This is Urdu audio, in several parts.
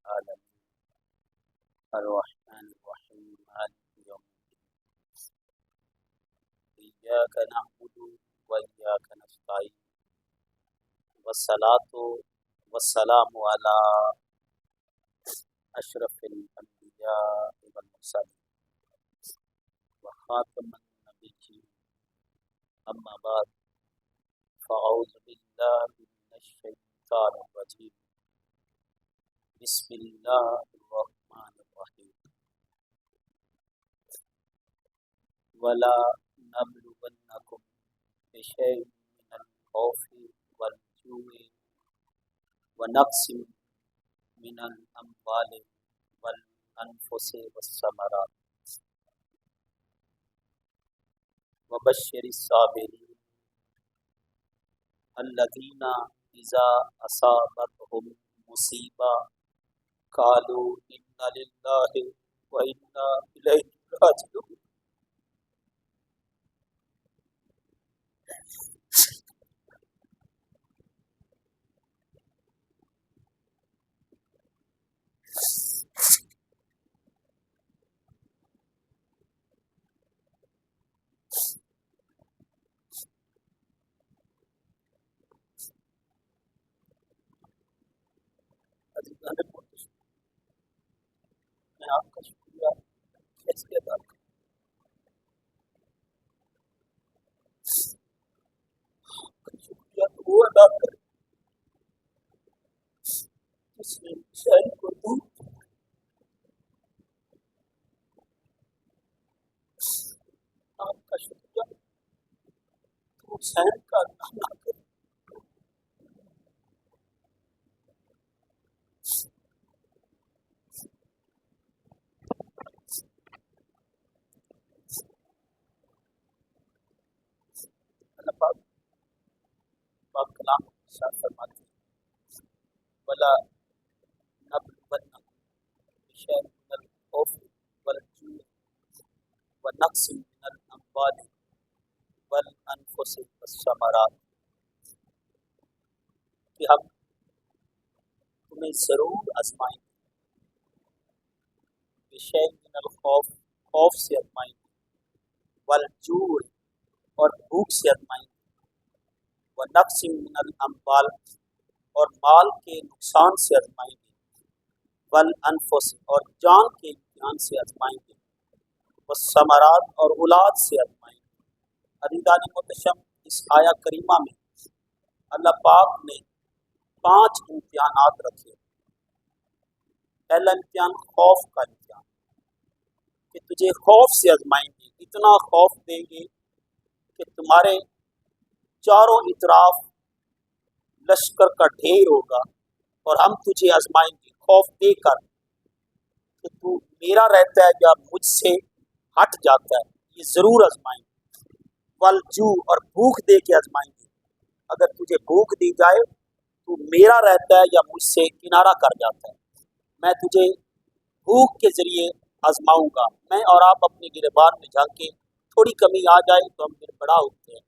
العالمين الرحمن الرحيم مالك يوم الدين إياك نعبد وإياك نستعين والصلاة والسلام على أشرف الأنبياء والمرسلين وخاتم النبيين أما بعد فأعوذ بالله من الشيطان الرجيم بسم الله الرحمن الرحيم ولا نبلونكم بشيء من الخوف والجوع ونقص من الأموال والأنفس والثمرات وبشر الصابرين الذين إذا أصابتهم مصيبة قالوا إنا لله وإنا إليه راجعون عزیزان محترم، میں آپ کا شکریہ کیسے ادا کروں؟ آپ کا شکریہ تو وہ ادا کریں جس نے شہری کو دور کیا۔ آپ کا شکریہ تو حسین کا ادا نہ کرے۔ اللہ پاک پاک کلام کے ساتھ فرماتے ہیں ولا نبلونکم بشیء من الخوف والجوع ونقص من الاموال والانفس والثمرات، کہ ہم تمہیں ضرور آزمائیں گے، بشیء من الخوف، خوف سے آزمائیں گے، والجوع اور بھوک سے آزمائیں گے، ونقص من الاموال اور مال کے نقصان سے آزمائیں گے، والانفس اور جان کے امتحان سے آزمائیں گے، والثمرات اور اولاد سے آزمائیں گے۔ عزیزان محترم، اس آیا کریمہ میں اللہ پاک نے 5 امتحانات رکھے۔ پہلا امتحان خوف کا امتحان، کہ تجھے خوف سے آزمائیں گے، اتنا خوف دیں گے کہ تمہارے چاروں اطراف لشکر کا ڈھیر ہوگا، اور ہم تجھے آزمائیں گے خوف دے کر کہ تو میرا رہتا ہے یا مجھ سے ہٹ جاتا ہے، یہ ضرور آزمائیں گے۔ والجوع اور بھوک دے کے آزمائیں گے، اگر تجھے بھوک دی جائے تو میرا رہتا ہے یا مجھ سے کنارہ کر جاتا ہے، میں تجھے بھوک کے ذریعے آزماؤں گا۔ میں اور آپ اپنے گریبان میں جھانکے تھوڑی کمی آ جائے تو ہم دل بڑا اٹھتے ہیں،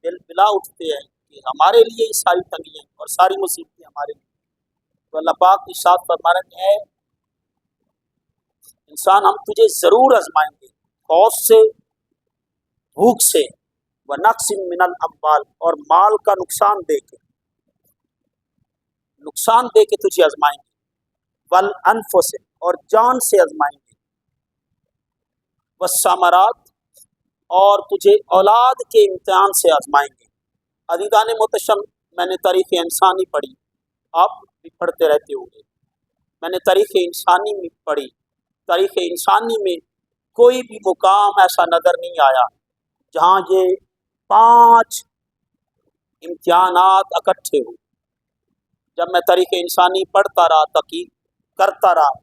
دل بلا اٹھتے ہیں کہ ہمارے لیے یہ ساری تنگیاں اور ساری مصیبتیں ہمارے لیے۔ تو اللہ پاک ارشاد فرما رہے ہیں انسان ہم تجھے ضرور آزمائیں گے، خوف سے، بھوک سے، ونقص من الاموال اور مال کا نقصان دے کے تجھے آزمائیں گے، والانفس اور جان سے آزمائیں گے، والثمرات اور تجھے اولاد کے امتحان سے آزمائیں گے۔ عزیزان محترم، میں نے تاریخ انسانی پڑھی، آپ بھی پڑھتے رہتے ہوں گے۔ میں نے تاریخ انسانی میں پڑھی، تاریخ انسانی میں کوئی بھی مقام ایسا نظر نہیں آیا جہاں یہ 5 امتحانات اکٹھے ہو۔ جب میں تاریخ انسانی پڑھتا رہا، تحقیق کرتا رہا،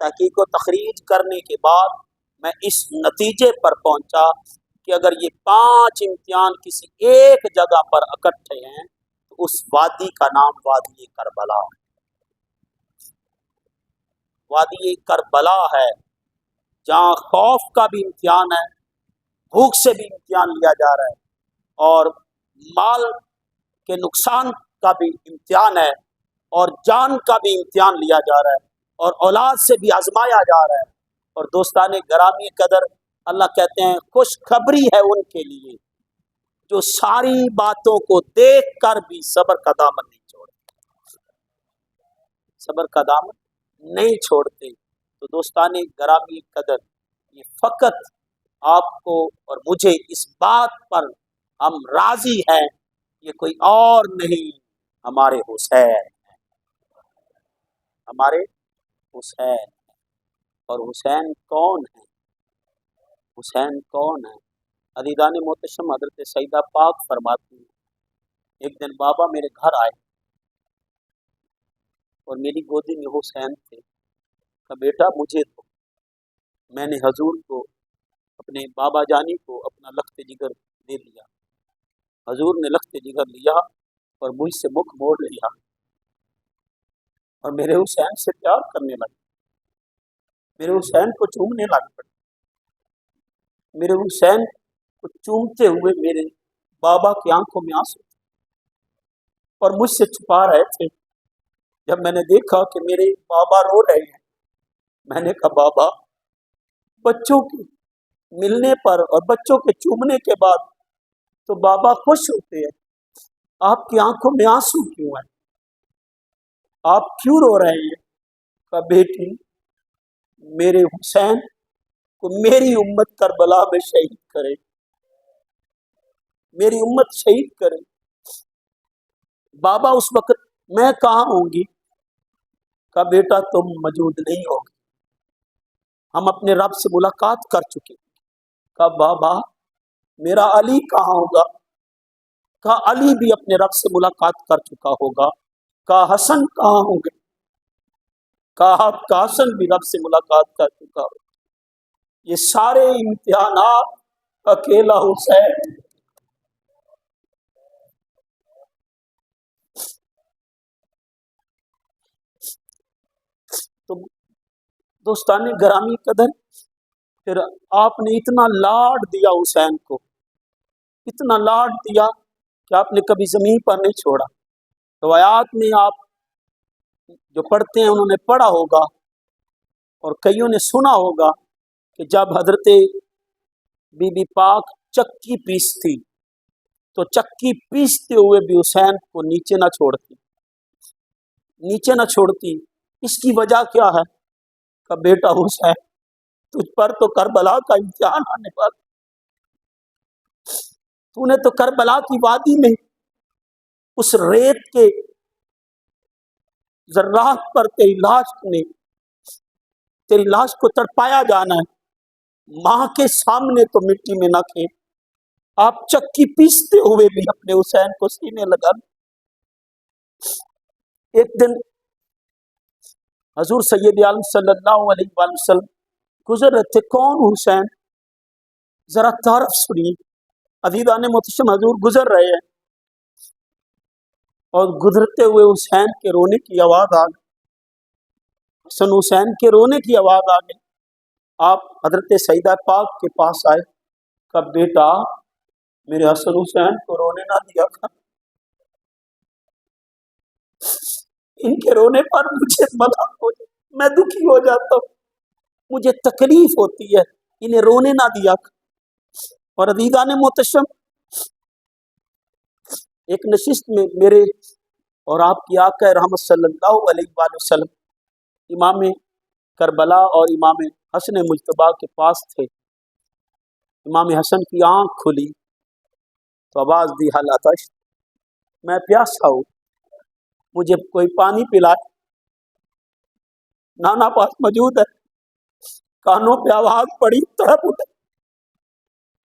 تحقیق و تخریج کرنے کے بعد میں اس نتیجے پر پہنچا کہ اگر یہ 5 امتحان کسی ایک جگہ پر اکٹھے ہیں تو اس وادی کا نام وادی کربلا ہے۔ وادی کربلا ہے جہاں خوف کا بھی امتحان ہے، بھوک سے بھی امتحان لیا جا رہا ہے، اور مال کے نقصان کا بھی امتحان ہے، اور جان کا بھی امتحان لیا جا رہا ہے اور اولاد سے بھی آزمایا جا رہا ہے۔ اور دوستان گرامی قدر، اللہ کہتے ہیں خوشخبری ہے ان کے لیے جو ساری باتوں کو دیکھ کر بھی صبر کا دامن نہیں چھوڑتے، صبر کا دامن نہیں چھوڑتے۔ تو دوستان گرامی قدر، یہ فقط آپ کو اور مجھے اس بات پر ہم راضی ہیں، یہ کوئی اور نہیں، ہمارے حسین، ہمارے حسین۔ اور حسین کون ہے؟ حسین کون ہے؟ عزیزان محتشم، حضرت سیدہ پاک فرماتی ہیں ایک دن بابا میرے گھر آئے اور میری گودی میں حسین تھے، کہا بیٹا مجھے دو۔ میں نے حضور کو، اپنے بابا جانی کو اپنا لخت جگر دے دیا۔ حضور نے لخت جگر لیا اور مجھ سے مکھ موڑ لیا اور میرے حسین سے پیار کرنے لگے، میرے حسین کو چومنے لگ پڑے۔ میرے حسین کو چومتے ہوئے میرے بابا کی آنکھوں میں آنسو تھے اور مجھ سے چھپا رہے تھے۔ جب میں نے دیکھا کہ میرے بابا رو رہے ہیں، میں نے کہا بابا، بچوں کے ملنے پر اور بچوں کے چومنے کے بعد تو بابا خوش ہوتے ہیں، آپ کی آنکھوں میں آنسو کیوں ہیں؟ آپ کیوں رو رہے ہیں؟ کہا بیٹی، میرے حسین کو میری امت کربلا میں شہید کرے، میری امت شہید کرے۔ بابا اس وقت میں کہاں ہوں گی؟ کہا بیٹا تم موجود نہیں ہوگی، ہم اپنے رب سے ملاقات کر چکے۔ کہا بابا میرا علی کہاں ہوگا؟ کہا علی بھی اپنے رب سے ملاقات کر چکا ہوگا۔ کہا حسن کہاں ہوں گے؟ کہا آپ کا حسن بھی رب سے ملاقات کر چکا ہوگا۔ یہ سارے امتحانات اکیلا حسین۔ تو دوستان گرامی قدر، پھر آپ نے اتنا لاڈ دیا حسین کو، اتنا لاڈ دیا کہ آپ نے کبھی زمین پر نہیں چھوڑا۔ روایات میں آپ جو پڑھتے ہیں انہوں نے پڑھا ہوگا اور کئیوں نے سنا ہوگا کہ جب حضرت بی بی پاک چکی پیستی تو چکی پیستے ہوئے بھی حسین کو نیچے نہ چھوڑتی، نیچے نہ چھوڑتی۔ اس کی وجہ کیا ہے؟ کہ بیٹا حسین، تجھ پر تو کربلا کا امتحان آنے والا، تو نے تو کربلا کی وادی میں اس ریت کے ذرات پر تیری لاش کو تڑپایا جانا ہے، ماں کے سامنے تو مٹی میں نہ کھیں۔ آپ چکی پیستے ہوئے بھی اپنے حسین کو سینے لگا۔ ایک دن حضور سید عالم صلی اللہ علیہ وآلہ وسلم گزر رہے تھے، کون حسین؟ ذرا تعارف سنیے۔ عزیزان محتشم، حضور گزر رہے ہیں اور گزرتے ہوئے حسین کے رونے کی آواز آ گئی، حسن حسین کے رونے کی آواز آ گئی۔ آپ حضرت سیدہ پاک کے پاس آئے، کہا بیٹا میرے حسن حسین کو رونے نہ دیا کر، ان کے رونے پر مجھے ملال ہو جاتا، میں دکھی ہو جاتا ہوں، مجھے تکلیف ہوتی ہے، انہیں رونے نہ دیا کر۔ اور عزیزان محتشم، ایک نشست میں میرے اور آپ کی آقا رحمت صلی اللہ علیہ وآلہ وسلم امام کربلا اور امام حسن مجتبیٰ کے پاس تھے۔ امام حسن کی آنکھ کھلی تو آواز دی، حل عطش، میں پیاسا ہوں، مجھے کوئی پانی پلائے۔ نانا پاس موجود ہے، کانوں پہ آواز پڑی، تڑپ اٹھے،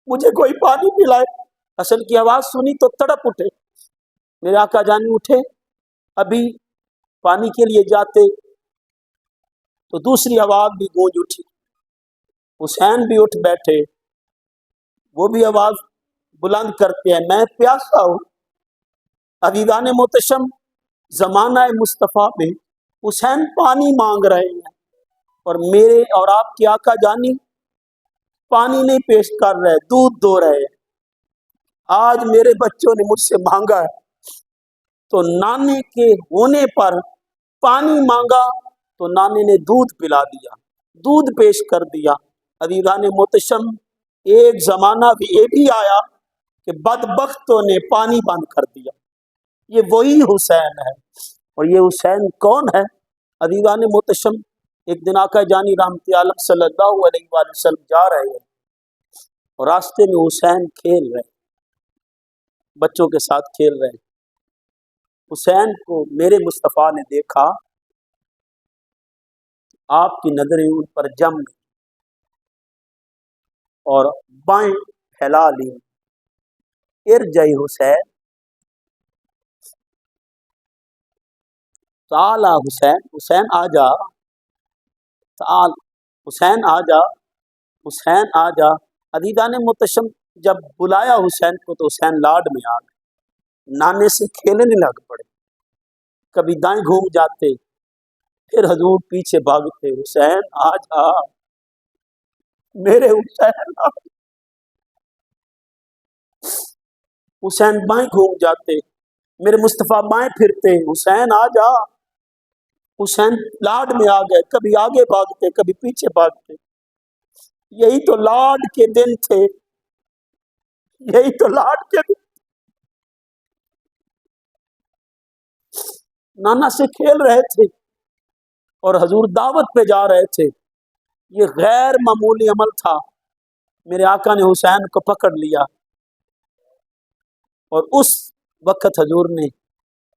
مجھے کوئی پانی پلائے۔ حسن کی آواز سنی تو تڑپ اٹھے، میرے آقا جانی اٹھے، ابھی پانی کے لیے جاتے تو دوسری آواز بھی گونج اٹھی، حسین بھی اٹھ بیٹھے، وہ بھی آواز بلند کرتے ہیں، میں پیاسا ہوں۔ عزیزان محتشم، زمانہ مصطفیٰ میں حسین پانی مانگ رہے ہیں اور میرے اور آپ کی آقا جانی پانی نہیں پیش کر رہے، دودھ دو رہے ہیں۔ آج میرے بچوں نے مجھ سے مانگا ہے تو نانے کے ہونے پر پانی مانگا تو نانے نے دودھ پلا دیا، دودھ پیش کر دیا۔ عزیزان محتشم، ایک زمانہ بھی یہ بھی آیا کہ بدبختوں نے پانی بند کر دیا۔ یہ وہی حسین ہے، اور یہ حسین کون ہے؟ عزیزان محتشم، ایک دن آقا جانی رحمت عالم صلی اللہ علیہ وآلہ وسلم جا رہے ہیں اور راستے میں حسین کھیل رہے، بچوں کے ساتھ کھیل رہے۔ حسین کو میرے مصطفیٰ نے دیکھا، آپ کی نظریں ان پر جم گئی اور بائیں پھیلا لی، ارجعی حسین، تعالی حسین، حسین آ جا، تعال حسین آ جا، حسین آ جا۔ عزیزان محتشم، جب بلایا حسین کو تو حسین لاڈ میں آ گئے، نانے سے کھیلنے لگ پڑے، کبھی دائیں گھوم جاتے، پھر حضور پیچھے بھاگتے، حسین آ جا، میرے حسین آ جا۔ حسین بائیں گھوم جاتے، میرے مصطفیٰ بائیں پھرتے، حسین آ جا۔ حسین لاڈ میں آ گئے، کبھی آگے بھاگتے، کبھی پیچھے بھاگتے۔ یہی تو لاڈ کے دن تھے، یہی تو لاڈ کے دن۔ نانا سے کھیل رہے تھے اور حضور دعوت پہ جا رہے تھے، یہ غیر معمولی عمل تھا۔ میرے آقا نے حسین کو پکڑ لیا اور اس وقت حضور نے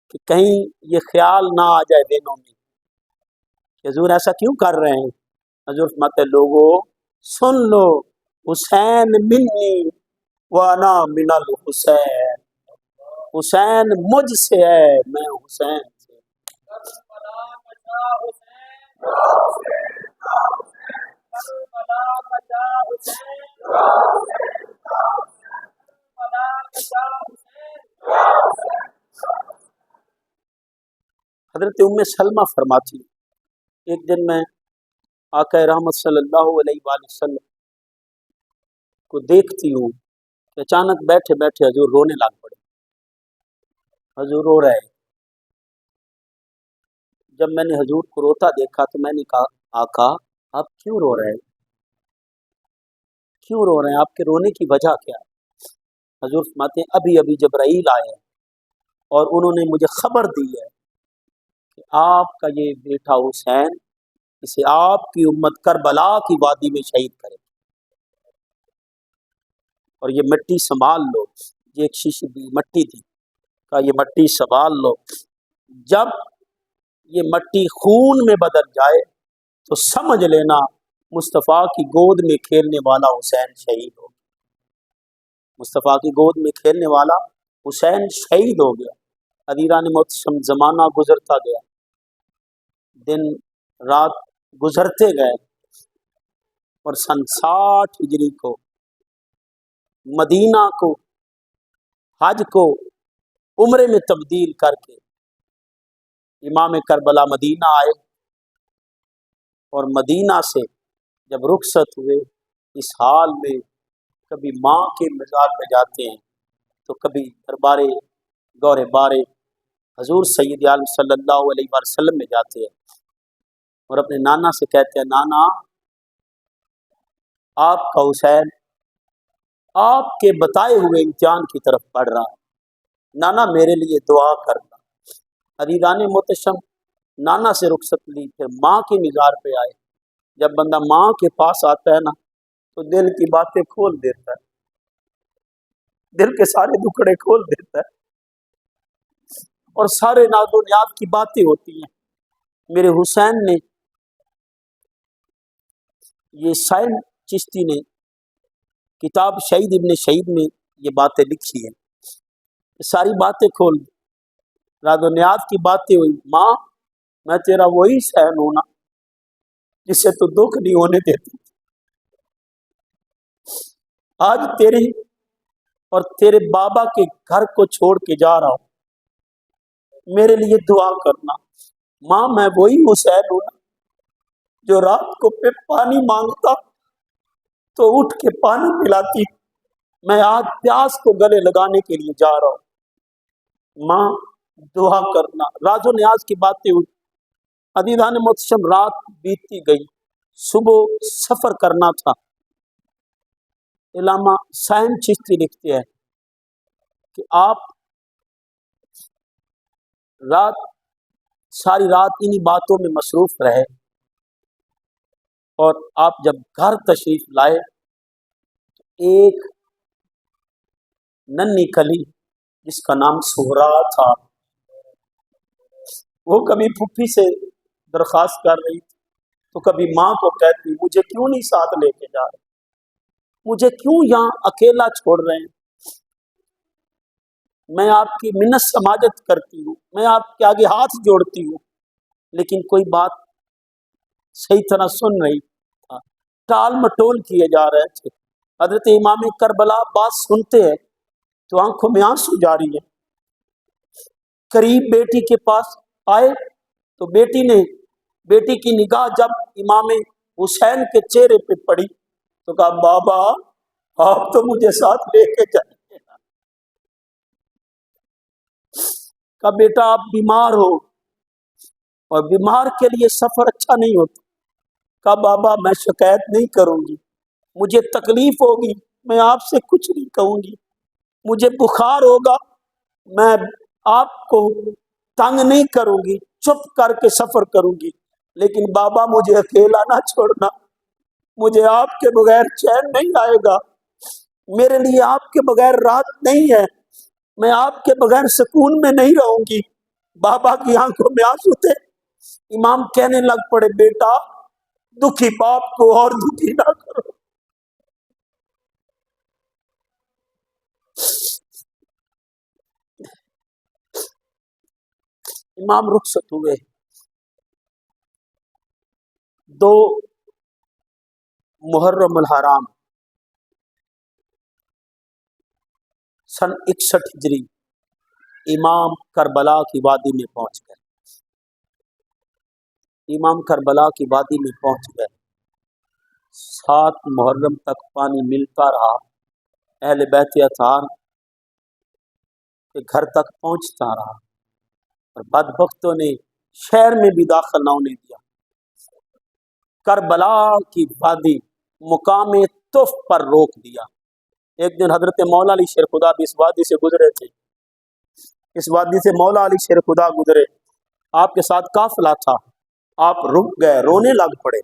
کہ کہیں یہ خیال نہ آ جائے دینوں میں کہ حضور ایسا کیوں کر رہے ہیں، حضور فرماتے لوگو سن لو، حسین منی وانا من الحسین، حسین مجھ سے ہے، میں حسین سے۔ حضرت ام سلمہ فرماتی، ایک دن میں آقا رحمت صلی اللہ علیہ وآلہ وسلم کو دیکھتی ہوں کہ اچانک بیٹھے بیٹھے حضور رونے لگ پڑے، حضور رو رہے۔ جب میں نے حضور کو روتا دیکھا تو میں نے کہا آقا آپ کیوں رو رہے ہیں، کیوں رو رہے ہیں، آپ کے رونے کی وجہ کیا ہے؟ حضور فرماتے ہیں ابھی ابھی جبرائیل آئے اور انہوں نے مجھے خبر دی ہے کہ آپ کا یہ بیٹا حسین، اسے آپ کی امت کربلا کی وادی میں شہید کرے، اور یہ مٹی سنبھال لو، یہ ایک شیشی دی مٹی تھی، کہا یہ مٹی سنبھال لو، جب یہ مٹی خون میں بدل جائے تو سمجھ لینا مصطفیٰ کی گود میں کھیلنے والا حسین شہید ہو گیا، مصطفیٰ کی گود میں کھیلنے والا حسین شہید ہو گیا۔ عزیزان محتشم، زمانہ گزرتا گیا، دن رات گزرتے گئے، اور سن 60 ہجری کو مدینہ کو حج کو عمرے میں تبدیل کر کے امام کربلا مدینہ آئے، اور مدینہ سے جب رخصت ہوئے اس حال میں کبھی ماں کے مزار پہ جاتے ہیں تو کبھی دربار گور بار حضور سید عالم صلی اللہ علیہ وسلم میں جاتے ہیں اور اپنے نانا سے کہتے ہیں نانا آپ کا حسین آپ کے بتائے ہوئے امتحان کی طرف پڑھ رہا ہے، نانا میرے لیے دعا کرنا۔ عزیزان محتشم، نانا سے رخصت لی، پھر ماں کے مزار پہ آئے۔ جب بندہ ماں کے پاس آتا ہے نا تو دل کی باتیں کھول دیتا ہے، دل کے سارے دکھڑے کھول دیتا ہے اور سارے ناز و نیاز کی باتیں ہوتی ہیں۔ میرے حسین نے، یہ سائن چشتی نے کتاب شہید ابن شہید میں یہ باتیں لکھی ہیں، ساری باتیں کھول دی، ناز و نیاز کی باتیں ہوئی۔ ماں میں تیرا وہی سین ہوں نا جسے تو دکھ نہیں ہونے دیتی، آج تیری اور تیرے بابا کے گھر کو چھوڑ کے جا رہا ہوں، میرے لیے دعا کرنا۔ ماں میں وہی حسین ہوں نا جو رات کو پہ پانی مانگتا تو اٹھ کے پانی پلاتی، میں آج پیاس کو گلے لگانے کے لیے جا رہا ہوں، ماں دعا کرنا، راز و نیاز کی باتیں ہوئی۔ عزیزان محتشم، رات بیتتی گئی، صبح سفر کرنا تھا۔ علامہ سائم چشتی لکھتے ہیں کہ آپ ساری رات انہی باتوں میں مصروف رہے، اور آپ جب گھر تشریف لائے تو ایک ننھی کلی جس کا نام سہرا تھا، وہ کبھی پھپھی سے درخواست کر رہی تھی تو کبھی ماں کو کہتی مجھے کیوں نہیں ساتھ لے کے جا رہے، مجھے کیوں یہاں اکیلا چھوڑ رہے ہیں، میں آپ کی منت سماجت کرتی ہوں، میں آپ کے آگے ہاتھ جوڑتی ہوں، لیکن کوئی بات صحیح طرح سن رہی تھا، ٹال مٹول کیے جا رہے تھے۔ حضرت امام کربلا بات سنتے ہیں تو آنکھوں میں آنسو جاری ہے۔ قریب بیٹی کے پاس آئے تو بیٹی کی نگاہ جب امام حسین کے چہرے پہ پڑی تو کہا بابا آپ تو مجھے ساتھ لے کے جائیں، کہا بیٹا آپ بیمار ہو اور بیمار کے لیے سفر اچھا نہیں ہوتا، کہا بابا میں شکایت نہیں کروں گی، مجھے تکلیف ہوگی میں آپ سے کچھ نہیں کہوں گی، مجھے بخار ہوگا میں آپ کو تنگ نہیں کروں گی، چپ کر کے سفر کروں گی، لیکن بابا مجھے اکیلا نہ چھوڑنا، مجھے آپ کے بغیر چین نہیں آئے گا، میرے لیے آپ کے بغیر رات نہیں ہے، میں آپ کے بغیر سکون میں نہیں رہوں گی۔ بابا کی آنکھوں میں آنسو تھے۔ امام کہنے لگ پڑے بیٹا دکھی باپ کو اور دکھی نہ کرو۔ امام رخصت ہوئے۔ 2 محرم الحرام سن 61 ہجری امام کربلا کی وادی میں پہنچ گئے۔ امام کربلا کی وادی میں پہنچ گئے، 7 محرم تک پانی ملتا رہا، اہل بیت اطہار کے گھر تک پہنچتا رہا، اور بدبختوں نے شہر میں بھی داخل نہ ہونے دیا۔ کربلا کی وادی مقام طف پر روک دیا۔ ایک دن حضرت مولا علی شیر خدا بھی اس وادی سے گزرے تھے، اس وادی سے مولا علی شیر خدا گزرے، آپ کے ساتھ قافلہ تھا، آپ رک گئے، رونے لگ پڑے،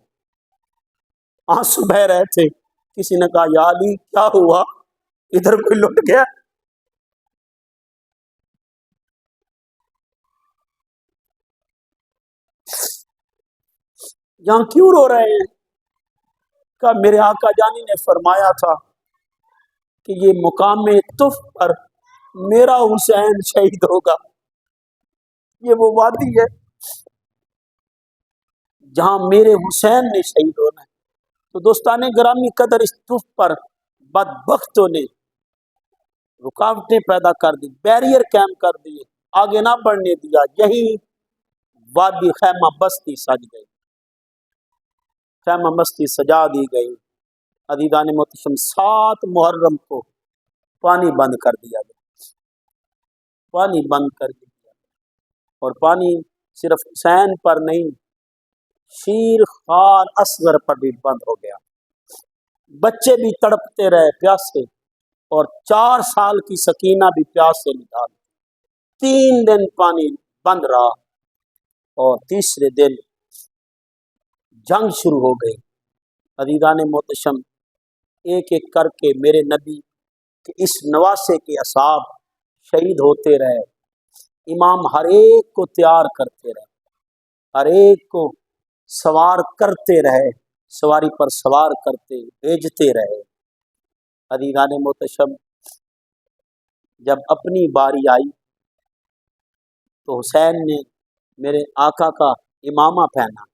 آنسو بہ رہے تھے۔ کسی نے کہا یا علی کیا ہوا، ادھر کوئی لٹ گیا؟ یہاں کیوں رو رہے ہیں؟ کہا میرے آقا جانی نے فرمایا تھا کہ یہ مقام طف پر میرا حسین شہید ہوگا، یہ وہ وادی ہے جہاں میرے حسین نے شہید ہونا ہے۔ تو دوستان گرامی قدر، اس طف پر بدبختوں نے رکاوٹیں پیدا کر دی، بیریئر قائم کر دیے، آگے نہ بڑھنے دیا، یہی وادی خیمہ بستی سج گئی، خیمہ بستی سجا دی گئی۔ عزیزان محتشم، 7 محرم کو پانی بند کر دیا گیا، پانی بند کر دیا، اور پانی صرف حسین پر نہیں، شیر خان اصغر پر بھی بند ہو گیا، بچے بھی تڑپتے رہے پیاسے، اور 4 سال کی سکینہ بھی پیاس سے نکال۔ 3 دن پانی بند رہا، اور تیسرے دن جنگ شروع ہو گئی۔ عزیزان محتشم، ایک ایک کر کے میرے نبی کے اس نواسے کے اصحاب شہید ہوتے رہے، امام ہر ایک کو تیار کرتے رہے، ہر ایک کو سوار کرتے رہے، سواری پر سوار کرتے بھیجتے رہے۔ عزیزان محتشم، جب اپنی باری آئی تو حسین نے میرے آقا کا امامہ پہنا،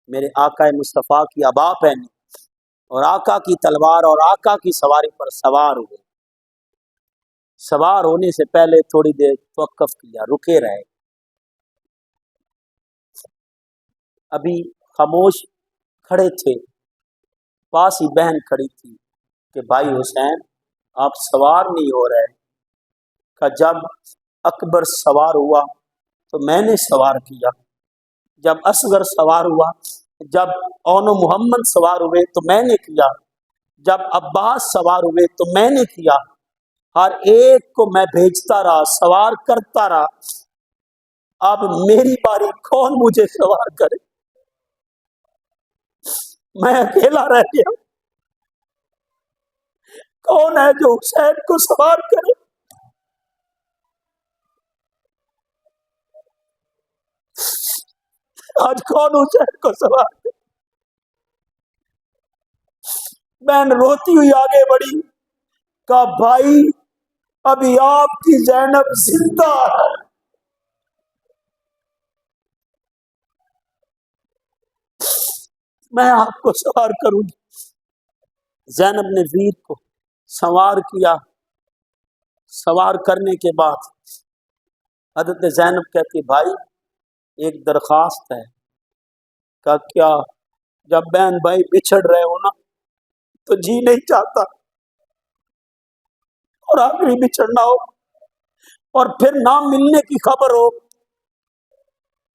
میرے آقا مصطفیٰ کی عبا پہنی، اور آقا کی تلوار اور آقا کی سواری پر سوار ہوئے۔ سوار ہونے سے پہلے تھوڑی دیر توقف کیا، رکے رہے، ابھی خاموش کھڑے تھے، پاس ہی بہن کھڑی تھی کہ بھائی حسین آپ سوار نہیں ہو رہے، کہ جب اکبر سوار ہوا تو میں نے سوار کیا، جب اصغر سوار ہوا، جب اون و محمد سوار ہوئے تو میں نے کیا، جب عباس سوار ہوئے تو میں نے کیا، ہر ایک کو میں بھیجتا رہا، سوار کرتا رہا۔ اب میری باری، کون مجھے سوار کرے؟ میں اکیلا رہ گیا، کون ہے جو حسین کو سوار کرے؟ آج کون حسین کو سوار کرے؟ بہن روتی ہوئی آگے بڑھی، کہا بھائی ابھی آپ کی زینب زندہ ہے، میں آپ کو سوار کروں گی۔ زینب نے ویر کو سوار کیا۔ سوار کرنے کے بعد حضرت زینب کہتی بھائی ایک درخواست ہے۔ کہا کیا؟ جب بہن بھائی بچھڑ رہے ہو نا تو جی نہیں چاہتا، اور آخری بچھڑنا ہو اور پھر نہ ملنے کی خبر ہو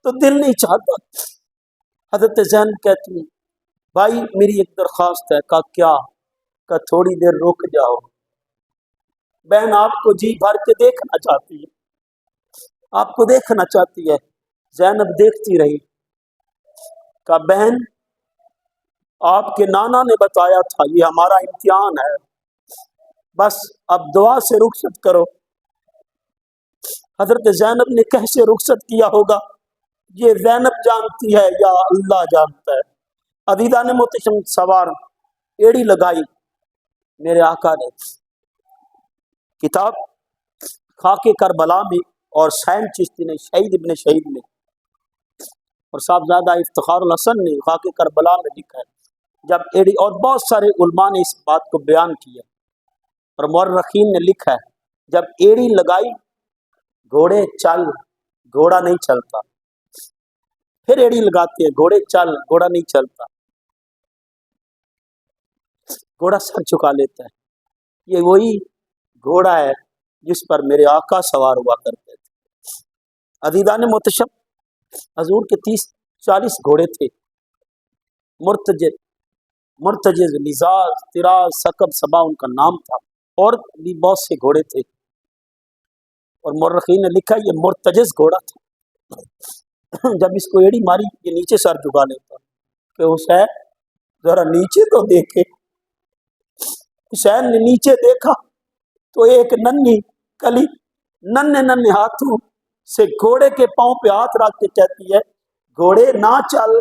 تو دل نہیں چاہتا۔ حضرت زینب کہتی ہیں بھائی میری ایک درخواست ہے۔ کہا کیا؟ کہا تھوڑی دیر رک جاؤ، بہن آپ کو جی بھر کے دیکھنا چاہتی ہے، آپ کو دیکھنا چاہتی ہے۔ زینب دیکھتی رہی۔ کہا بہن آپ کے نانا نے بتایا تھا یہ ہمارا امتحان ہے، بس اب دعا سے رخصت کرو۔ حضرت زینب نے کیسے رخصت کیا ہوگا یہ زینب جانتی ہے یا اللہ جانتا ہے۔ عزیزان محتشم سوار ایڑی لگائی، میرے آقا نے کتاب خاک کربلا میں اور سین چشتی نے شہید ابن شہید میں اور صاحبزادہ افتخار الحسن نے خاک کربلا میں لکھا ہے، جب ایڑی، اور بہت سارے علماء نے اس بات کو بیان کیا اور مورخین نے لکھا ہے جب ایڑی لگائی گھوڑے چل، گھوڑا نہیں چلتا، پھر ایڑی لگاتے ہیں گھوڑے چل، گھوڑا نہیں چلتا، گھوڑا سر چکا لیتا ہے۔ یہ وہی گھوڑا ہے جس پر میرے آقا سوار ہوا کرتے تھے۔ عزیزان محتشم حضور کے 30-40 گھوڑے تھے، مرتجز، نزاز، طراز، سکب، صبا ان کا نام تھا، اور بھی بہت سے گھوڑے تھے، اور مورخین نے لکھا یہ مرتجز گھوڑا تھا۔ جب اس کو ایڑی ماری یہ نیچے سر جھکا لیتا کہ حسین ذرا نیچے تو دیکھے۔ حسین نے نیچے دیکھا تو ایک ننھی کلی ننھے ہاتھوں سے گھوڑے کے پاؤں پہ ہاتھ رکھ کے کہتی ہے گھوڑے نہ چل،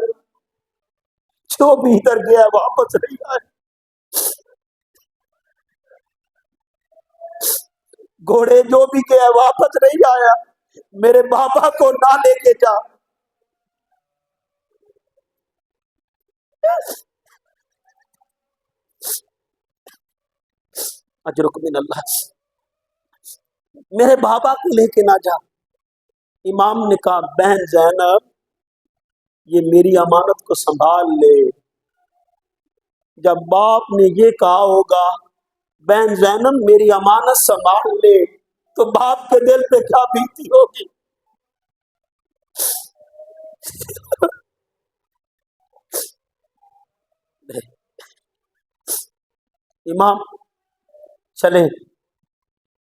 جو بھی ادھر گیا واپس نہیں آئے، گھوڑے جو بھی گیا واپس نہیں آیا، میرے بابا کو نہ لے کے جا۔ اجرک من اللہ، میرے بابا کو لے کے نہ جا۔ امام نے کہا بہن زینب یہ میری امانت کو سنبھال لے۔ جب باپ نے یہ کہا ہوگا بہن زینب میری امانت سنبھال لے تو باپ کے دل پہ کیا بیتی ہوگی۔ امام چلے،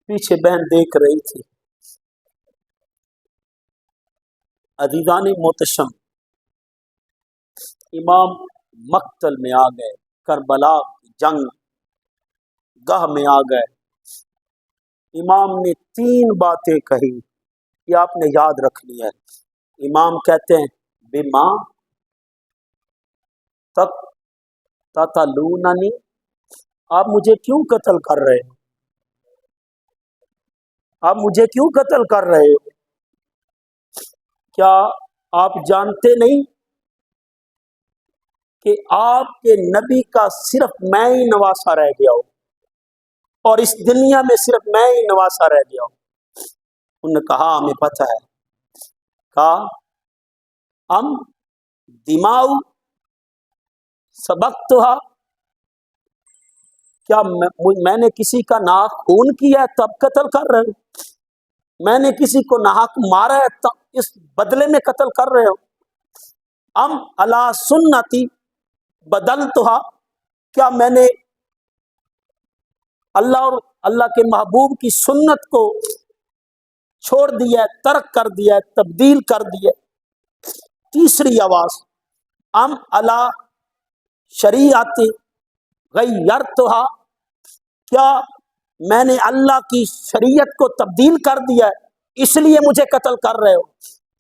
پیچھے بہن دیکھ رہی تھی۔ عزیزان محتشم امام مقتل میں آ گئے، کربلا کی جنگ گاہ میں آ گئے۔ امام نے 3 باتیں کہی، یہ آپ نے یاد رکھنی ہے۔ امام کہتے ہیں بما تک تتلوننی، آپ مجھے کیوں قتل کر رہے ہیں؟ آپ مجھے کیوں قتل کر رہے ہو؟ کیا آپ جانتے نہیں کہ آپ کے نبی کا صرف میں ہی نواسا رہ گیا ہوں، اور اس دنیا میں صرف میں ہی نواسا رہ گیا ہوں؟ انہوں نے کہا ہمیں پتہ ہے۔ کہا ہم دماؤ سبقتھا، کیا میں نے کسی کا ناک خون کیا تب قتل کر رہے ہوں؟ میں نے کسی کو ناحق مارا ہے تو اس بدلے میں قتل کر رہے ہو؟ ام علی سنتی بدلتھا، کیا میں نے اللہ اور اللہ کے محبوب کی سنت کو چھوڑ دیا ہے، ترک کر دیا ہے، تبدیل کر دیا ہے؟ تیسری آواز، ام علی شریعت غیرتھا، کیا میں نے اللہ کی شریعت کو تبدیل کر دیا ہے اس لیے مجھے قتل کر رہے ہو؟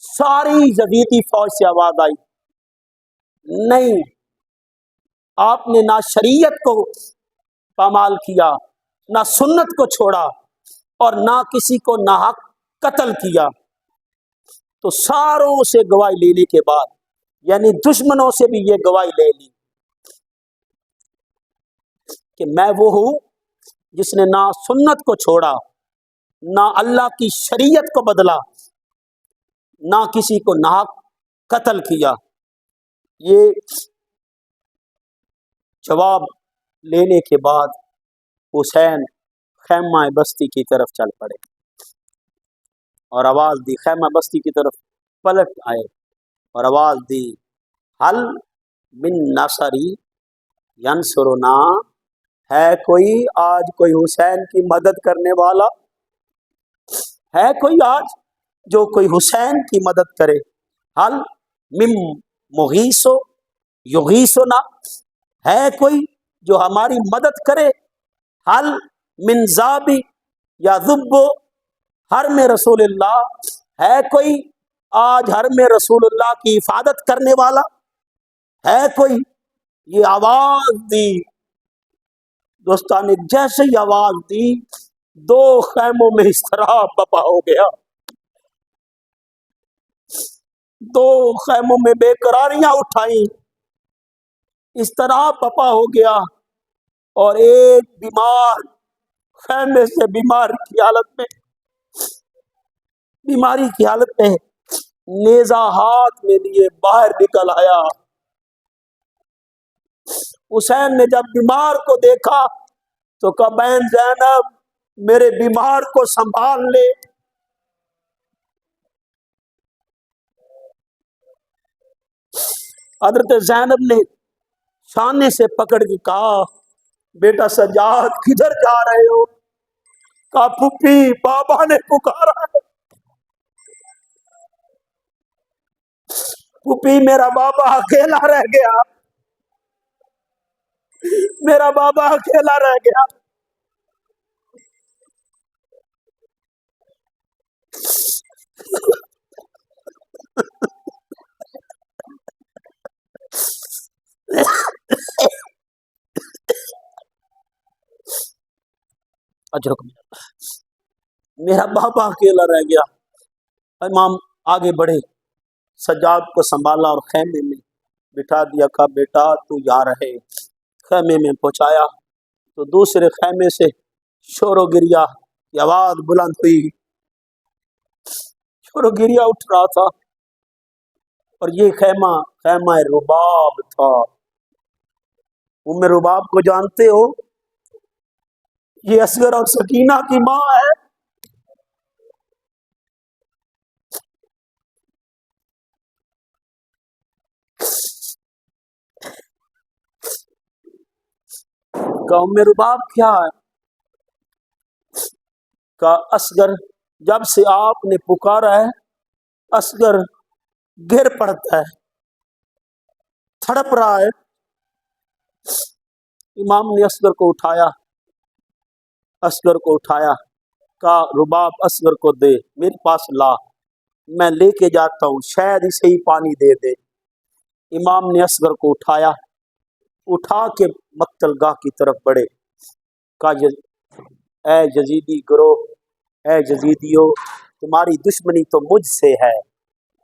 ساری یزیدی فوج سے آواز آئی، نہیں، آپ نے نہ شریعت کو پامال کیا، نہ سنت کو چھوڑا، اور نہ کسی کو ناحق قتل کیا۔ تو ساروں سے گواہی لینے کے بعد، یعنی دشمنوں سے بھی یہ گواہی لے لی کہ میں وہ ہوں جس نے نہ سنت کو چھوڑا، نہ اللہ کی شریعت کو بدلا، نہ کسی کو ناحق قتل کیا۔ یہ جواب لینے کے بعد حسین خیمہ بستی کی طرف چل پڑے اور آواز دی، خیمہ بستی کی طرف پلٹ آئے اور آواز دی، حل من نصری ینصرنا، ہے کوئی آج کوئی حسین کی مدد کرنے والا؟ ہے کوئی آج جو کوئی حسین کی مدد کرے؟ حل من مغیثو یغیثنا، ہے کوئی جو ہماری مدد کرے؟ حل من ذابی یا ذبو حرم رسول اللہ، ہے کوئی آج حرم رسول اللہ کی حفاظت کرنے والا؟ ہے کوئی؟ یہ آواز دی دوستان نے، جیسے ہی آواز دی دو خیموں میں اس طرح بپا ہو گیا، دو خیموں میں بے قراریاں اٹھائیں، اس طرح بپا ہو گیا، اور ایک بیمار خیمے سے بیماری کی حالت میں نیزہ ہاتھ میں لیے باہر نکل آیا۔ حسین نے جب بیمار کو دیکھا تو کہا، بہن زینب میرے بیمار کو سنبھال لے۔ حضرت زینب نے شانے سے پکڑ کے کہا، بیٹا سجاد کدھر جا رہے ہو؟ کہا، پھوپھی بابا نے پکارا ہے، پھوپھی میرا بابا اکیلا رہ گیا، میرا بابا اکیلا رہ گیا۔ اجرکم میرا بابا اکیلا رہ گیا۔ امام آگے بڑھے، سجاد کو سنبھالا اور خیمے میں بٹھا دیا، کہا بیٹا تو یہاں رہے۔ خیمے میں پہنچایا تو دوسرے خیمے سے شور و گریا کی آواز بلند ہوئی، شور و گریا اٹھ رہا تھا، اور یہ خیمہ خیمہ رباب تھا۔ ام رباب کو جانتے ہو؟ یہ اصغر اور سکینہ کی ماں ہے۔ کہ ام رباب کیا ہے؟ کہ اصغر جب سے آپ نے پکارا ہے اصغر گر پڑتا ہے، تھڑپ رہا ہے۔ امام نے اصغر کو اٹھایا، اصغر کو اٹھایا، کہا رباب اصغر کو دے، میرے پاس لا، میں لے کے جاتا ہوں، شاید اسے ہی پانی دے دے۔ امام نے اصغر کو اٹھایا، اٹھا کے مقتل گاہ کی طرف بڑھے، کہا اے یزیدی گروہ، اے یزیدیو، تمہاری دشمنی تو مجھ سے ہے،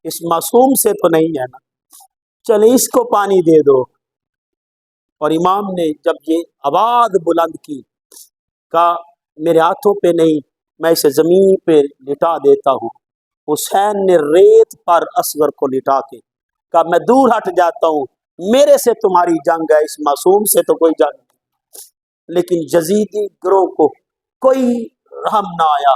اس معصوم سے تو نہیں ہے نا، چلے اس کو پانی دے دو۔ اور امام نے جب یہ آواز بلند کی، کہا میرے ہاتھوں پہ نہیں، میں اسے زمین پہ لٹا دیتا ہوں۔ حسین نے ریت پر اصغر کو لٹا کے کہا میں دور ہٹ جاتا ہوں، میرے سے تمہاری جنگ ہے، اس معصوم سے تو کوئی جنگ نہیں۔ لیکن یزیدی گروہ کو کوئی رحم نہ آیا،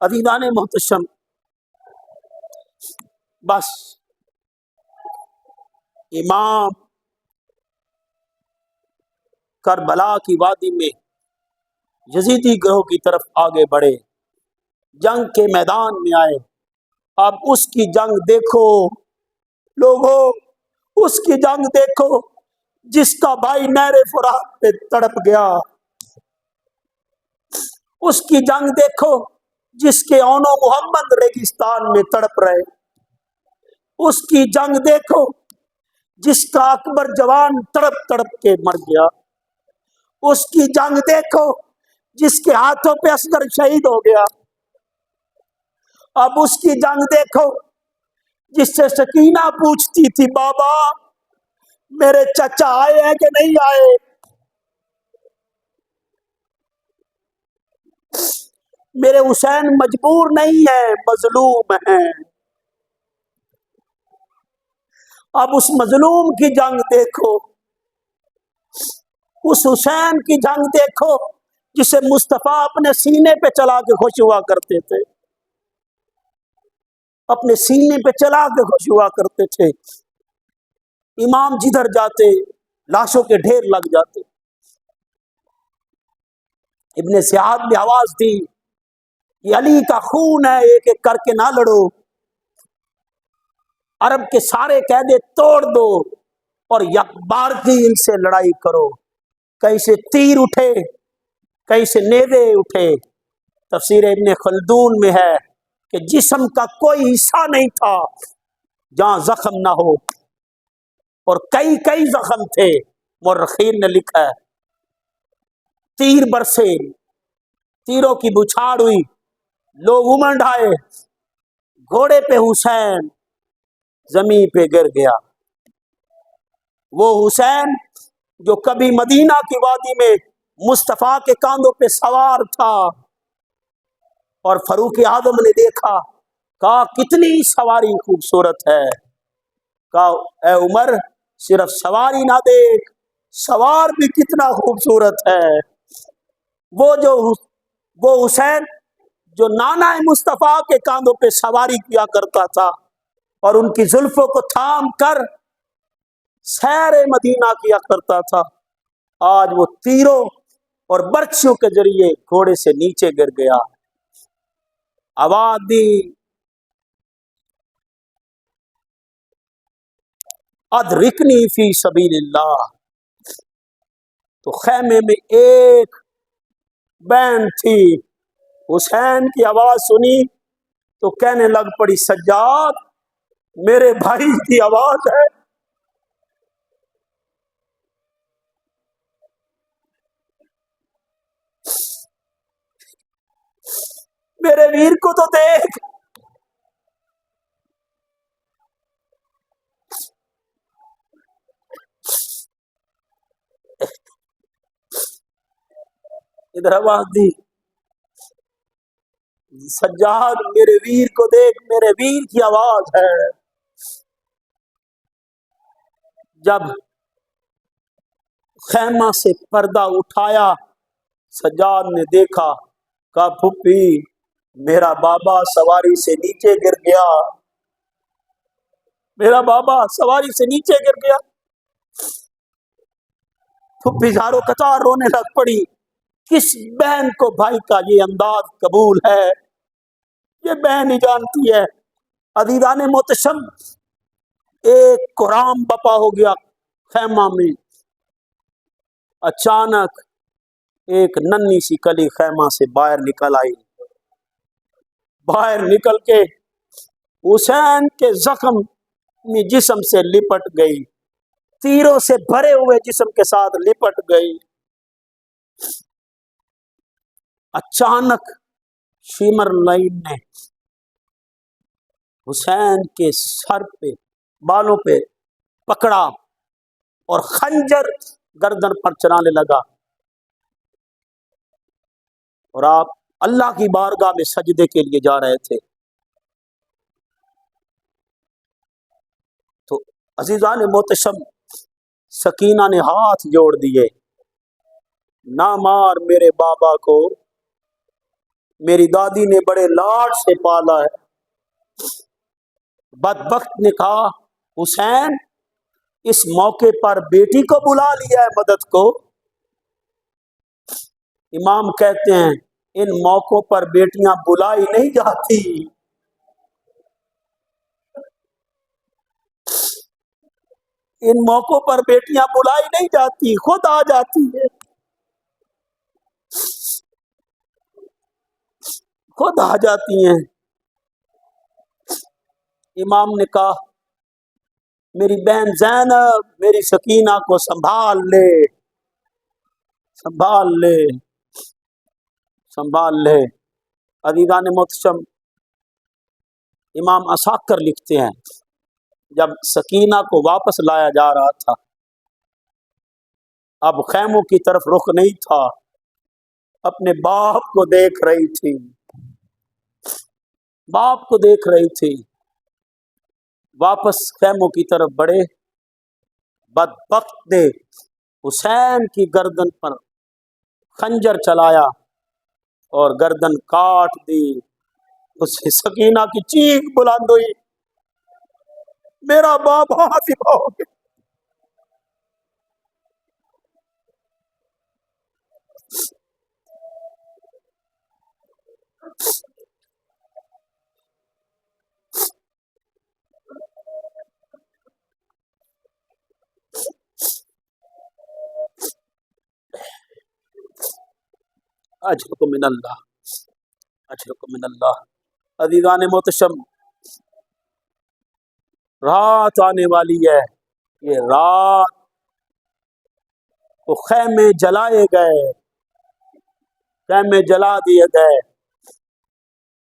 عزیزان محتشم، بس امام کربلا کی وادی میں یزیدی گروہ کی طرف آگے بڑھے، جنگ کے میدان میں آئے۔ اب اس کی جنگ دیکھو لوگوں، اس کی جنگ دیکھو جس کا بھائی نہر فرات پہ تڑپ گیا، اس کی جنگ دیکھو جس کے اونو محمد ریگستان میں تڑپ رہے، اس کی جنگ دیکھو جس کا اکبر جوان تڑپ تڑپ کے مر گیا، اس کی جنگ دیکھو جس کے ہاتھوں پہ اصغر شہید ہو گیا۔ اب اس کی جنگ دیکھو جس سے سکینہ پوچھتی تھی بابا میرے چچا آئے ہیں کہ نہیں آئے، میرے حسین مجبور نہیں ہے مظلوم ہیں۔ اب اس مظلوم کی جنگ دیکھو، اس حسین کی جنگ دیکھو جسے مصطفیٰ اپنے سینے پہ چلا کے خوش ہوا کرتے تھے، اپنے سینے پہ چلا کے خوش ہوا کرتے تھے۔ امام جدھر جاتے لاشوں کے ڈھیر لگ جاتے۔ ابن زیاد نے آواز دی کہ علی کا خون ہے، ایک ایک کر کے نہ لڑو، عرب کے سارے قیدے توڑ دو اور یک بار کی ان سے لڑائی کرو۔ کہیں سے تیر اٹھے، کہیں سے نیزے اٹھے۔ تفسیر ابن خلدون میں ہے کہ جسم کا کوئی حصہ نہیں تھا جہاں زخم نہ ہو، اور کئی کئی زخم تھے۔ مورخین نے لکھا ہے تیر برسے، تیروں کی بچھاڑ ہوئی، لوگ امنڈ آئے، گھوڑے پہ حسین زمین پہ گر گیا۔ وہ حسین جو کبھی مدینہ کی وادی میں مصطفیٰ کے کاندھوں پہ سوار تھا، اور فاروق اعظم نے دیکھا، کہا کتنی سواری خوبصورت ہے، کہا اے عمر صرف سواری نہ دیکھ، سوار بھی کتنا خوبصورت ہے۔ وہ حسین جو نانا مصطفیٰ کے کاندھوں پہ سواری کیا کرتا تھا اور ان کی زلفوں کو تھام کر سیر مدینہ کیا کرتا تھا، آج وہ تیروں اور برچھیوں کے ذریعے گھوڑے سے نیچے گر گیا۔ آواز دی ادرکنی فی سبیل اللہ، تو خیمے میں ایک بہن تھی، حسین کی آواز سنی تو کہنے لگ پڑی سجاد میرے بھائی کی آواز ہے۔ میرے ویر کو تو دیکھ، ادھر آواز دی سجاد میرے ویر کو دیکھ، میرے ویر کی آواز ہے۔ جب خیمہ سے پردہ اٹھایا سجاد نے دیکھا، کہا پھپھی میرا بابا سواری سے نیچے گر گیا، میرا بابا سواری سے نیچے گر گیا۔ پھپھی زارو قطار رونے لگ پڑی، کس بہن کو بھائی کا یہ انداز قبول ہے، یہ بہن ہی جانتی ہے۔ عزیزان محتشم، ایک قرآن بپا ہو گیا خیمہ میں۔ اچانک ایک ننھی سی کلی خیمہ سے باہر نکل آئی، باہر نکل کے حسین کے زخم میں جسم سے لپٹ گئی، تیروں سے بھرے ہوئے جسم کے ساتھ لپٹ گئی۔ اچانک شیمر لائن نے حسین کے سر پہ بالوں پہ پکڑا اور خنجر گردن پر چلانے لگا، اور آپ اللہ کی بارگاہ میں سجدے کے لیے جا رہے تھے۔ تو عزیزان محتشم، سکینہ نے ہاتھ جوڑ دیے، نہ مار میرے بابا کو، میری دادی نے بڑے لاڈ سے پالا ہے۔ بدبخت نے کہا حسین اس موقع پر بیٹی کو بلا لیا ہے مدد کو۔ امام کہتے ہیں ان موقعوں پر بیٹیاں بلائی نہیں جاتی، ان موقعوں پر بیٹیاں بلائی نہیں جاتی، خود آ جاتی ہے، خود آ جاتی ہیں۔ امام نے کہا میری بہن زینب میری سکینہ کو سنبھال لے، سنبھال لے، سنبھال لے۔ عزیزان محتشم، امام عساکر لکھتے ہیں جب سکینہ کو واپس لایا جا رہا تھا، اب خیموں کی طرف رخ نہیں تھا، اپنے باپ کو دیکھ رہی تھی، باپ کو دیکھ رہی تھی۔ واپس خیموں کی طرف بڑھے، بدبخت نے حسین کی گردن پر خنجر چلایا اور گردن کاٹ دی۔ اس سکینہ کی چیخ بلند ہوئی، میرا باپ حاضر ہو گیا۔ اجرکم من اللہ، اجرکم من اللہ۔ عزیزان محتشم، رات آنے والی ہے، یہ رات کو خیمے جلائے گئے، خیمے جلا دیے گئے،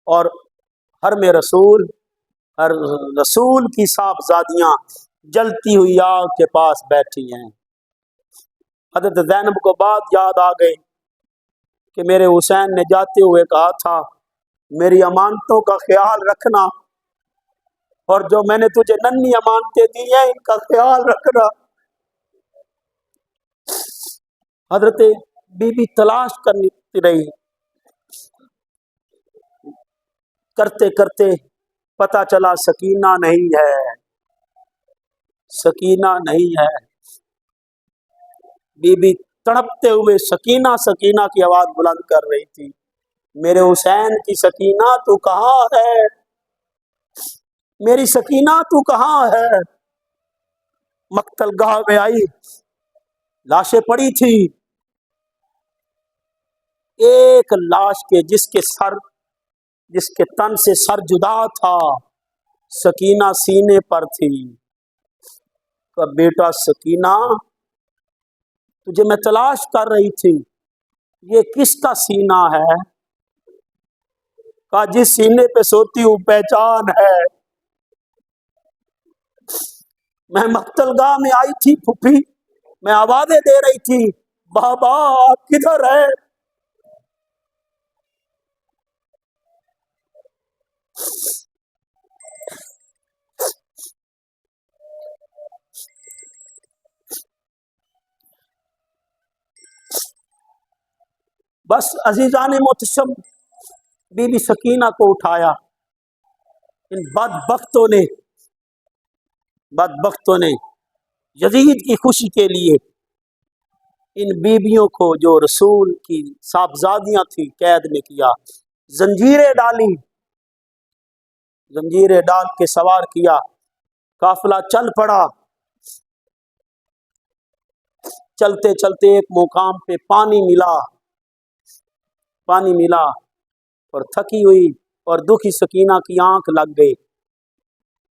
اور حرم رسول، ہر رسول کی صاحبزادیاں جلتی ہوئی آگ کے پاس بیٹھی ہیں۔ حضرت زینب کو بات یاد آ گئی کہ میرے حسین نے جاتے ہوئے کہا تھا میری امانتوں کا خیال رکھنا، اور جو میں نے تجھے ننھی امانتیں دی ہیں ان کا خیال رکھنا۔ حضرت بی بی تلاش کرتی رہی، کرتے کرتے پتہ چلا سکینہ نہیں ہے، سکینہ نہیں ہے۔ بی بی تڑپتے ہوئے سکینہ سکینہ کی آواز بلند کر رہی تھی، میرے حسین کی سکینہ تو کہاں ہے، میری سکینہ تو کہاں ہے؟ مقتل گاہ میں آئی، لاشیں پڑی تھی، ایک لاش کے جس کے تن سے سر جدا تھا، سکینہ سینے پر تھی۔ کہ بیٹا سکینہ تجھے میں تلاش کر رہی تھی، یہ کس کا سینہ ہے؟ کہ جس سینے پہ سوتی ہوں پہچان ہے۔ میں مقتل گاہ میں آئی تھی پھوپھی، میں آوازیں دے رہی تھی بابا آپ کدھر ہے؟ بس عزیزان محتشم، بی بی سکینہ کو اٹھایا، ان بدبختوں نے یزید کی خوشی کے لیے ان بیویوں کو جو رسول کی صاحبزادیاں تھیں قید میں کیا، زنجیریں ڈالی، زنجیریں ڈال کے سوار کیا، قافلہ چل پڑا۔ چلتے چلتے ایک مقام پہ پانی ملا اور تھکی ہوئی اور دکھی سکینہ کی آنکھ لگ گئی،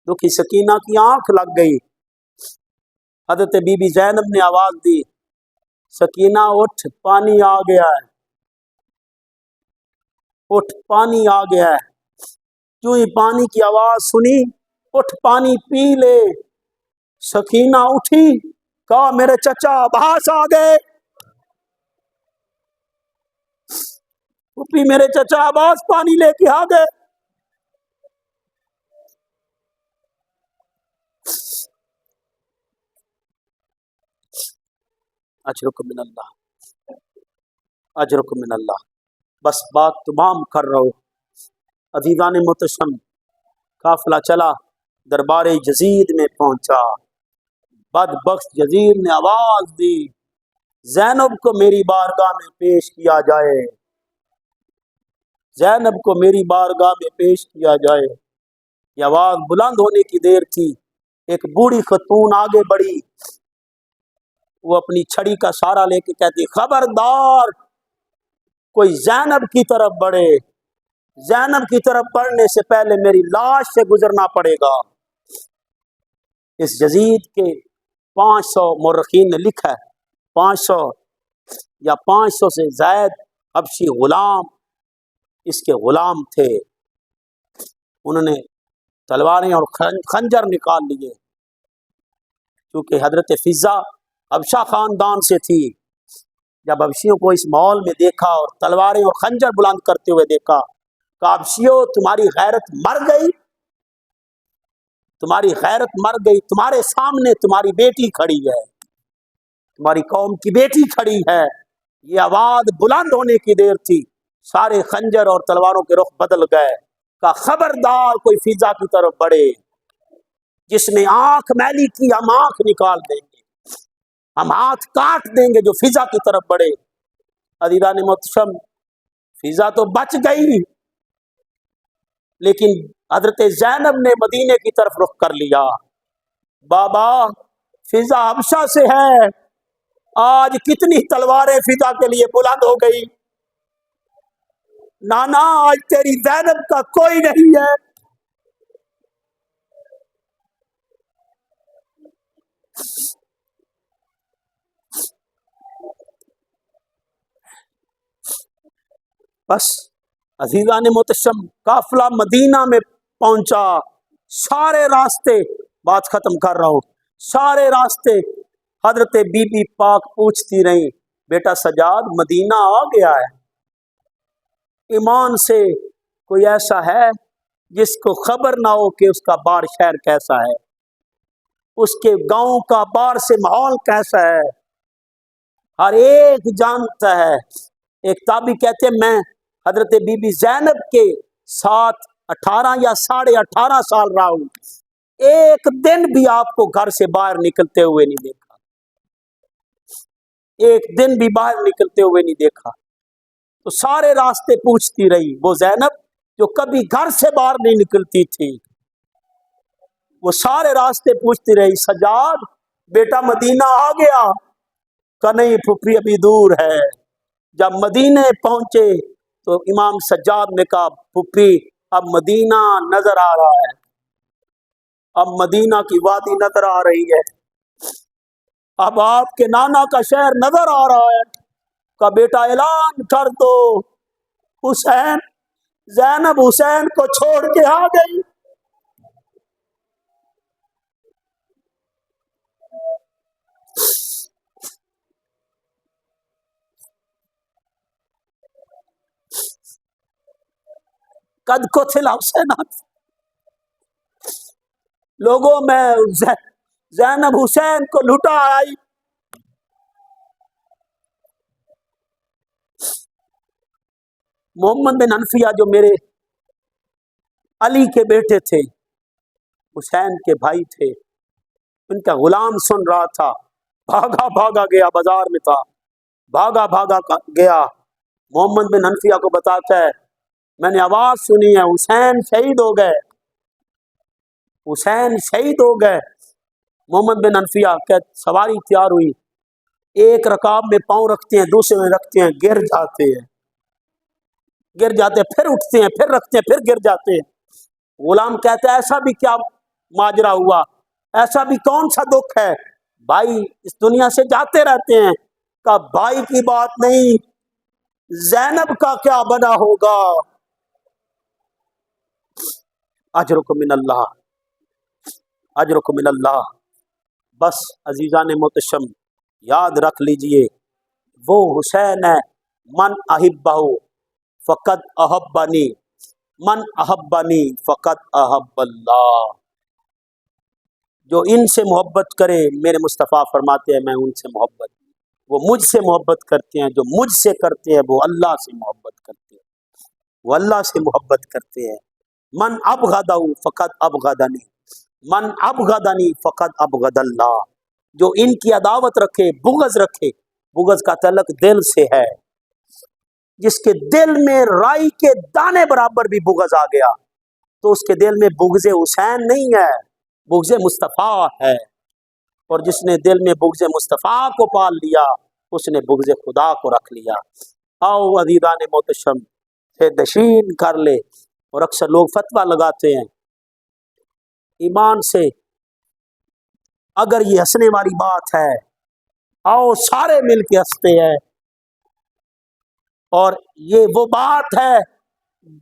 دکھی سکینہ کی آنکھ لگ گئی۔ حضرت بی بی زینب نے آواز دی سکینہ اٹھ پانی آ گیا ہے، اٹھ پانی آ گیا ہے۔ جو ہی پانی کی آواز سنی اٹھ پانی پی لے، سکینہ اٹھی، کہا میرے چچا عباس آ گئے، پھوپھی میرے چچا عباس پانی لے کے آ گئے۔ اجرکم من اللہ، اجرکم من اللہ۔ بس بات تمام کر رہا ہوں۔ عزیزان محتشم، قافلہ چلا، دربار یزید میں پہنچا۔ بدبخت یزید نے آواز دی، زینب کو میری بارگاہ میں پیش کیا جائے، زینب کو میری بارگاہ میں پیش کیا جائے۔ یہ آواز بلند ہونے کی دیر تھی، ایک بوڑھی خاتون آگے بڑھی، وہ اپنی چھڑی کا سہارا لے کے کہتی، خبردار کوئی زینب کی طرف بڑھے، زینب کی طرف بڑھنے سے پہلے میری لاش سے گزرنا پڑے گا۔ اس یزید کے 500 مورخین نے لکھا ہے، 500 یا 500 سے زائد حبشی غلام اس کے غلام تھے۔ انہوں نے تلواریں اور خنجر نکال لیے، کیونکہ حضرت فضا حبشہ خاندان سے تھی۔ جب حبشیوں کو اس ماحول میں دیکھا اور تلواریں اور خنجر بلند کرتے ہوئے دیکھا، کہ حبشیوں تمہاری غیرت مر گئی، تمہاری غیرت مر گئی، تمہارے سامنے تمہاری بیٹی کھڑی ہے، تمہاری قوم کی بیٹی کھڑی ہے۔ یہ آواز بلند ہونے کی دیر تھی، سارے خنجر اور تلواروں کے رخ بدل گئے، کہ خبردار کوئی فضا کی طرف بڑھے، جس نے آنکھ میلی کی ہم آنکھ نکال دیں گے، ہم ہاتھ کاٹ دیں گے جو فضا کی طرف بڑھے۔ عزیزان محتشم، فضا تو بچ گئی، لیکن حضرت زینب نے مدینے کی طرف رخ کر لیا۔ بابا، فضا حبشہ سے ہے، آج کتنی تلواریں فضا کے لیے بلند ہو گئی، نانا آج تیری زینب کا کوئی نہیں ہے۔ بس عزیزان محتشم، قافلہ مدینہ میں پہنچا، سارے راستے، بات ختم کر رہا ہوں، سارے راستے حضرت بی بی پاک پوچھتی رہی، بیٹا سجاد مدینہ آ گیا ہے، ایمان سے کوئی ایسا ہے جس کو خبر نہ ہو کہ اس کا بار شہر کیسا ہے، اس کے گاؤں کا بار سے ماحول کیسا ہے، ہر ایک جانتا ہے۔ ایک تابعی کہتے ہیں میں حضرت بی بی زینب کے ساتھ 18 یا 18.5 سال رہا ہوں، ایک دن بھی آپ کو گھر سے باہر نکلتے ہوئے نہیں دیکھا، ایک دن بھی باہر نکلتے ہوئے نہیں دیکھا۔ تو سارے راستے پوچھتی رہی، وہ زینب جو کبھی گھر سے باہر نہیں نکلتی تھی، وہ سارے راستے پوچھتی رہی، سجاد بیٹا مدینہ آ گیا؟ کہ نہیں پھپھی ابھی دور ہے۔ جب مدینے پہنچے تو امام سجاد نے کہا، پھپھی اب مدینہ نظر آ رہا ہے، اب مدینہ کی وادی نظر آ رہی ہے، اب آپ کے نانا کا شہر نظر آ رہا ہے۔ کا بیٹا اعلان کر دو، حسین، زینب حسین کو چھوڑ کے آ گئی۔ قد کو تھلا حسین، لوگوں میں زینب حسین کو لٹا آئی۔ محمد بن حنفیہ جو میرے علی کے بیٹے تھے، حسین کے بھائی تھے، ان کا غلام سن رہا تھا، بھاگا بھاگا گیا، بازار میں تھا، بھاگا بھاگا گیا، محمد بن حنفیہ کو بتاتا ہے میں نے آواز سنی ہے، حسین شہید ہو گئے، حسین شہید ہو گئے۔ محمد بن حنفیہ کہ سواری تیار ہوئی، ایک رکاب میں پاؤں رکھتے ہیں، دوسرے میں رکھتے ہیں، گر جاتے ہیں، گر جاتے ہیں، پھر اٹھتے ہیں، پھر رکھتے ہیں، پھر گر جاتے ہیں۔ غلام کہتا ہے ایسا بھی کیا ماجرا ہوا، ایسا بھی کون سا دکھ ہے، بھائی اس دنیا سے جاتے رہتے ہیں۔ کہ بھائی کی بات نہیں، زینب کا کیا بنا ہوگا۔ اجرکم من اللہ، اجرکم من اللہ۔ بس عزیزان محتشم یاد رکھ لیجئے، وہ حسین ہے، من احبہ فقد احبنی، من احبنی فقد احب اللہ۔ جو ان سے محبت کرے، میرے مصطفیٰ فرماتے ہیں میں ان سے محبت، وہ مجھ سے محبت کرتے ہیں، جو مجھ سے کرتے ہیں وہ اللہ سے محبت کرتے ہیں۔ وہ اللہ سے محبت کرتے ہیں۔ من ابغضہ فقط ابغضنی، من ابغضنی فقط ابغض اللہ، جو ان کی عداوت رکھے، بغض رکھے، بغض کا تعلق دل سے ہے، جس کے دل میں رائی کے دانے برابر بھی بغض آ گیا تو اس کے دل میں بغض حسین نہیں ہے، بغض مصطفیٰ ہے، اور جس نے دل میں بغض مصطفیٰ کو پال لیا اس نے بغض خدا کو رکھ لیا۔ آؤ عزیزان محتشم سے نشین کر لے، اور اکثر لوگ فتویٰ لگاتے ہیں ایمان سے، اگر یہ ہنسنے والی بات ہے آؤ سارے مل کے ہنستے ہیں، اور یہ وہ بات ہے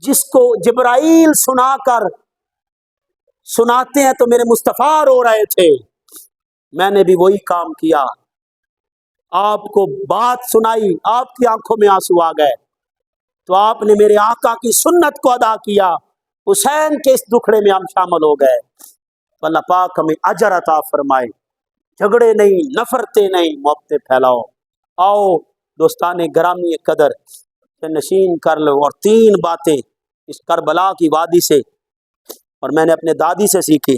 جس کو جبرائیل سنا کر سناتے ہیں تو میرے مصطفیٰ رو رہے تھے، میں نے بھی وہی کام کیا، آپ کو بات سنائی، آپ کی آنکھوں میں آنسو آ گئے تو آپ نے میرے آقا کی سنت کو ادا کیا، حسین کے اس دکھڑے میں ہم شامل ہو گئے۔ تو اللہ پاک ہمیں اجر عطا فرمائے، جھگڑے نہیں، نفرتیں نہیں، محبتیں پھیلاؤ۔ آؤ دوستان گرامی قدر سے نشین کر لو، اور 3 باتیں اس کربلا کی وادی سے، اور میں نے اپنے دادی سے سیکھی،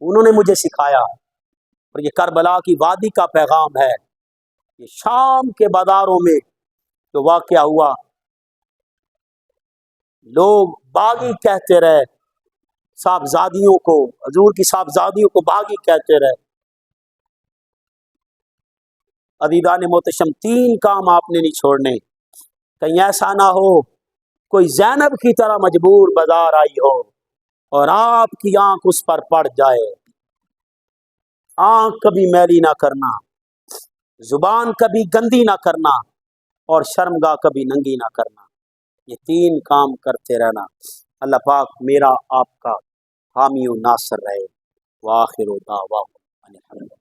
انہوں نے مجھے سکھایا، اور یہ کربلا کی وادی کا پیغام ہے۔ یہ شام کے بازاروں میں جو واقعہ ہوا، لوگ باغی کہتے رہے صاحبزادیوں کو، حضور کی صاحبزادیوں کو باغی کہتے رہے۔ عزیزان محتشم 3 کام آپ نے نہیں چھوڑنے، کہیں ایسا نہ ہو کوئی زینب کی طرح مجبور بازار آئی ہو اور آپ کی آنکھ اس پر پڑ جائے۔ آنکھ کبھی میلی نہ کرنا، زبان کبھی گندی نہ کرنا، اور شرمگاہ کبھی ننگی نہ کرنا، یہ 3 کام کرتے رہنا۔ اللہ پاک میرا آپ کا حامی و ناصر رہے۔ وآخر دعواہم ان الحمد للہ۔